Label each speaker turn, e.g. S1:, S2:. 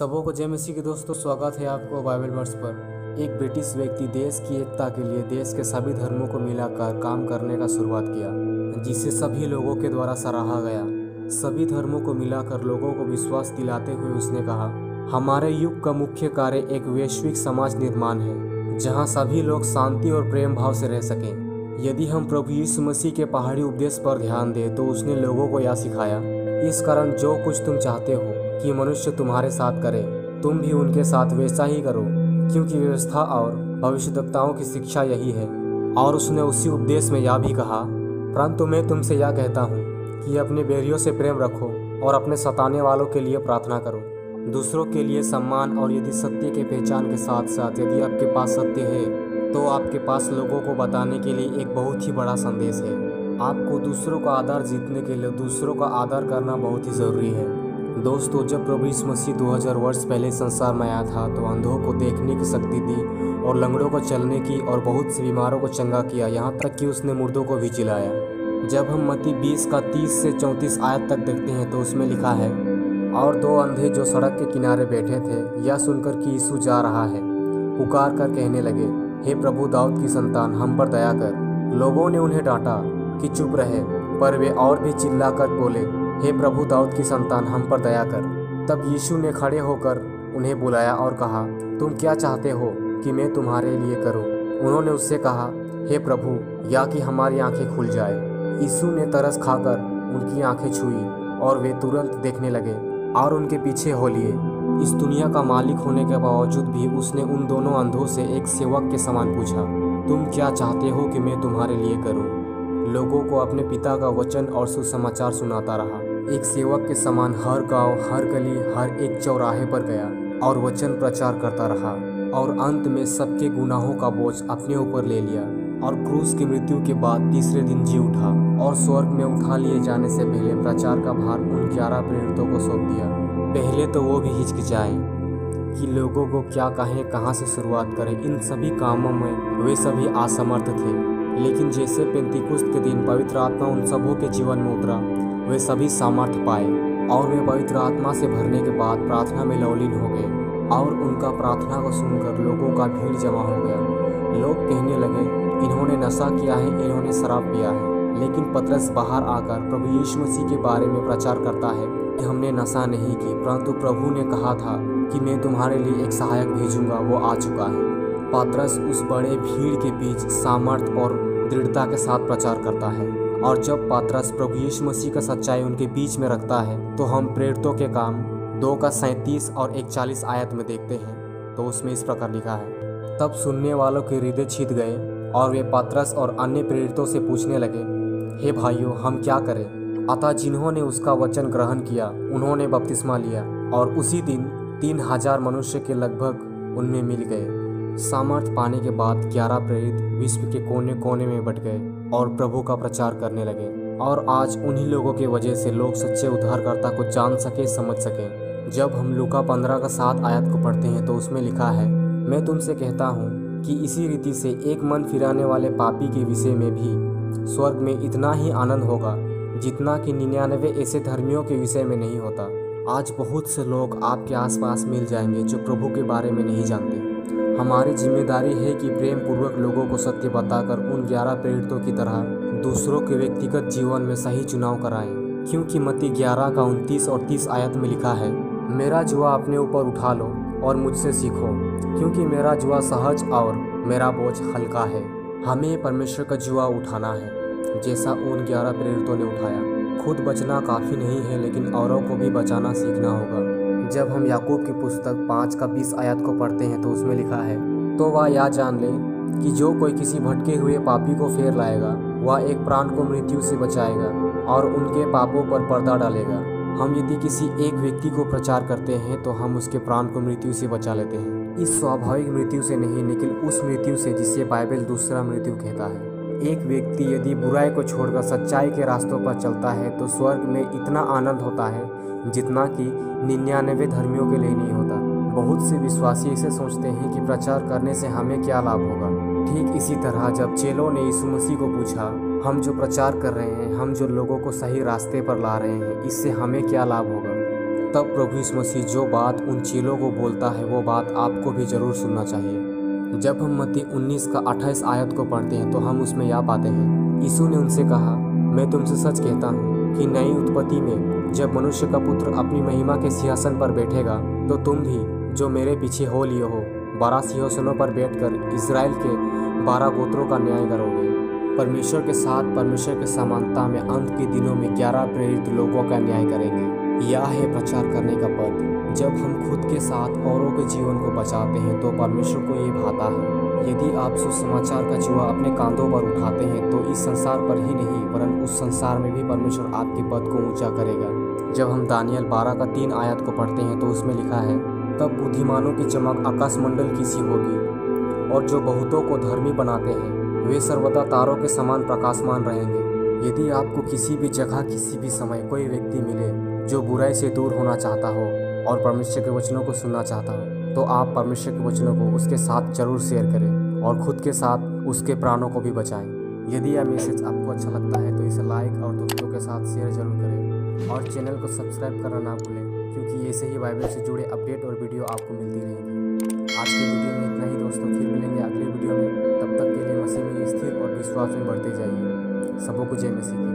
S1: सबों को जय मसीह के दोस्तों, स्वागत है आपको बाइबल वर्स पर। एक ब्रिटिश व्यक्ति देश की एकता के लिए देश के सभी धर्मों को मिलाकर काम करने का शुरुआत किया, जिसे सभी लोगों के द्वारा सराहा गया। सभी धर्मों को मिलाकर लोगों को विश्वास दिलाते हुए उसने कहा, हमारे युग का मुख्य कार्य एक वैश्विक समाज निर्माण है जहाँ सभी लोग शांति और प्रेम भाव से रह सकें। यदि हम प्रभु यीशु मसीह के पहाड़ी उपदेश पर ध्यान दें तो उसने लोगों को यह सिखाया, इस कारण जो कुछ तुम चाहते हो कि मनुष्य तुम्हारे साथ करे, तुम भी उनके साथ वैसा ही करो, क्योंकि व्यवस्था और भविष्यद्वक्ताओं की शिक्षा यही है। और उसने उसी उपदेश में यह भी कहा, परंतु मैं तुमसे यह कहता हूँ कि अपने बैरियों से प्रेम रखो और अपने सताने वालों के लिए प्रार्थना करो। दूसरों के लिए सम्मान, और यदि सत्य के पहचान के साथ साथ यदि आपके पास सत्य है तो आपके पास लोगों को बताने के लिए एक बहुत ही बड़ा संदेश है। आपको दूसरों का आदर जीतने के लिए दूसरों का आदर करना बहुत ही ज़रूरी है। दोस्तों, जब प्रभु यीशु मसीह 2000 वर्ष पहले संसार में आया था तो अंधों को देखने की शक्ति दी और लंगड़ों को चलने की और बहुत से बीमारों को चंगा किया, यहाँ तक कि उसने मुर्दों को भी जिलाया। जब हम मत्ती 20 का 30 से 34 आयत तक देखते हैं तो उसमें लिखा है, और दो अंधे जो सड़क के किनारे बैठे थे यह सुनकर कि यीशु जा रहा है, पुकार कर कहने लगे, हे प्रभु दाऊद की संतान, हम पर दया कर। लोगों ने उन्हें डांटा कि चुप रहे, पर वे और भी चिल्लाकर बोले, हे प्रभु दाऊद की संतान, हम पर दया कर। तब यीशु ने खड़े होकर उन्हें बुलाया और कहा, तुम क्या चाहते हो कि मैं तुम्हारे लिए करूं? उन्होंने उससे कहा, हे प्रभु, या कि हमारी आंखें खुल जाए। यीशु ने तरस खाकर उनकी आंखें छुई और वे तुरंत देखने लगे और उनके पीछे हो लिए। इस दुनिया का मालिक होने के बावजूद भी उसने उन दोनों अंधों से एक सेवक के समान पूछा, तुम क्या चाहते हो कि मैं तुम्हारे लिए करूं? लोगों को अपने पिता का वचन और सुसमाचार सुनाता रहा। एक सेवक के समान हर गांव, हर गली, हर एक चौराहे पर गया और वचन प्रचार करता रहा, और अंत में सबके गुनाहों का बोझ अपने ऊपर ले लिया और क्रूस की मृत्यु के बाद तीसरे दिन जी उठा और स्वर्ग में उठा लिए जाने से पहले प्रचार का भार उन 11 प्रेरितों को सौंप दिया। पहले तो वो भी हिचकिचाए कि लोगों को क्या कहें, कहाँ से शुरुआत करें। इन सभी कामों में वे सभी असमर्थ थे, लेकिन जैसे पेंतीकुस्त के दिन पवित्र आत्मा उन सबों के जीवन में उतरा, वे सभी सामर्थ्य पाए और वे पवित्र आत्मा से भरने के बाद प्रार्थना में लवलीन हो गए, और उनका प्रार्थना को सुनकर लोगों का भीड़ जमा हो गया। लोग कहने लगे, इन्होंने नशा किया है, इन्होंने शराब पिया है। लेकिन पतरस बाहर आकर प्रभु यीशु मसीह के बारे में प्रचार करता है कि हमने नशा नहीं की, परंतु प्रभु ने कहा था कि मैं तुम्हारे लिए एक सहायक भेजूंगा, वो आ चुका है। पतरस उस बड़े भीड़ के बीच सामर्थ्य और दृढ़ता के साथ प्रचार करता है, और जब पतरस प्रभु यीशु मसीह का सच्चाई उनके बीच में रखता है तो हम प्रेरितों के काम 2 का 37 और 41 आयत में देखते हैं। तो उसमें इस प्रकार लिखा है, तब सुनने वालों के हृदय छिद गए और वे पतरस और अन्य प्रेरितों से पूछने लगे, हे भाइयों, हम क्या करें? अतः जिन्होंने उसका वचन ग्रहण किया उन्होंने बपतिस्मा लिया, और उसी दिन 3000 मनुष्य के लगभग उनमें मिल गए। सामर्थ्य पाने के बाद 11 प्रेरित विश्व के कोने कोने में बट गए और प्रभु का प्रचार करने लगे, और आज उन्हीं लोगों की वजह से लोग सच्चे उद्धारकर्ता को जान सके, समझ सके। जब हम लूका 15 का 7 आयत को पढ़ते हैं तो उसमें लिखा है, मैं तुमसे कहता हूँ कि इसी रीति से एक मन फिराने वाले पापी के विषय में भी स्वर्ग में इतना ही आनंद होगा जितना कि 99 ऐसे धर्मियों के विषय में नहीं होता। आज बहुत से लोग आपके आसपास मिल जाएंगे जो प्रभु के बारे में नहीं जानते। हमारी जिम्मेदारी है कि प्रेम पूर्वक लोगों को सत्य बताकर उन 11 प्रेरितों की तरह दूसरों के व्यक्तिगत जीवन में सही चुनाव कराएं, क्योंकि मत्ती 11 का 29 और 30 आयत में लिखा है, मेरा जुआ अपने ऊपर उठा लो और मुझसे सीखो, क्योंकि मेरा जुआ सहज और मेरा बोझ हल्का है। हमें परमेश्वर का जुआ उठाना है जैसा उन 11 प्रेरितों ने उठाया। खुद बचना काफ़ी नहीं है, लेकिन औरों को भी बचाना सीखना होगा। जब हम याकूब की पुस्तक 5 का 20 आयत को पढ़ते हैं तो उसमें लिखा है, तो वह यह जान ले कि जो कोई किसी भटके हुए पापी को फेर लाएगा वह एक प्राण को मृत्यु से बचाएगा और उनके पापों पर पर्दा डालेगा। हम यदि किसी एक व्यक्ति को प्रचार करते हैं तो हम उसके प्राण को मृत्यु से बचा लेते हैं। इस स्वाभाविक मृत्यु से नहीं, लेकिन उस मृत्यु से जिसे बाइबल दूसरा मृत्यु कहता है। एक व्यक्ति यदि बुराई को छोड़कर सच्चाई के रास्तों पर चलता है तो स्वर्ग में इतना आनंद होता है जितना कि 99 धर्मियों के लिए नहीं होता। बहुत से विश्वासी इसे सोचते हैं कि प्रचार करने से हमें क्या लाभ होगा। ठीक इसी तरह जब चेलों ने यीशु मसीह को पूछा, हम जो प्रचार कर रहे हैं, हम जो लोगों को सही रास्ते पर ला रहे हैं, इससे हमें क्या लाभ होगा? तब प्रभु यीशु मसीह जो बात उन चेलों को बोलता है वो बात आपको भी ज़रूर सुनना चाहिए। जब हम मत्ती 19 का 28 आयत को पढ़ते हैं तो हम उसमें यह पाते हैं, यीशु ने उनसे कहा, मैं तुमसे सच कहता हूँ कि नई उत्पत्ति में जब मनुष्य का पुत्र अपनी महिमा के सिंहासन पर बैठेगा तो तुम भी जो मेरे पीछे हो लिए हो 12 सिंहासनों पर बैठकर इजराइल के 12 गोत्रों का न्याय करोगे। परमेश्वर के साथ परमेश्वर के समानता में अंत के दिनों में 11 प्रेरित लोगों का न्याय करेंगे। यह है प्रचार करने का पद। जब हम खुद के साथ औरों के जीवन को बचाते हैं तो परमेश्वर को ये भाता है। यदि आप सुसमाचार का जुआ अपने कांधों पर उठाते हैं तो इस संसार पर ही नहीं वरन उस संसार में भी परमेश्वर आपके पद को ऊंचा करेगा। जब हम दानियल 12 का 3 आयत को पढ़ते हैं तो उसमें लिखा है, तब बुद्धिमानों की चमक आकाशमंडल की सी होगी और जो बहुतों को धर्मी बनाते हैं वे सर्वदा तारों के समान प्रकाशमान रहेंगे। यदि आपको किसी भी जगह किसी भी समय कोई व्यक्ति मिले जो बुराई से दूर होना चाहता हो और परमेश्वर के वचनों को सुनना चाहता हो तो आप परमेश्वर के वचनों को उसके साथ जरूर शेयर करें और खुद के साथ उसके प्राणों को भी बचाएं। यदि यह मैसेज आपको अच्छा लगता है तो इसे लाइक और दोस्तों के साथ शेयर जरूर करें और चैनल को सब्सक्राइब करना ना भूलें, क्योंकि ऐसे ही बाइबल से जुड़े अपडेट और वीडियो आपको मिलती रहेंगी। आज के वीडियो में इतना ही दोस्तों, फिर मिलेंगे अगले वीडियो में। तब तक के लिए मसीह में स्थिर और विश्वास में बढ़ते जाइए। सबों को जय मसीह।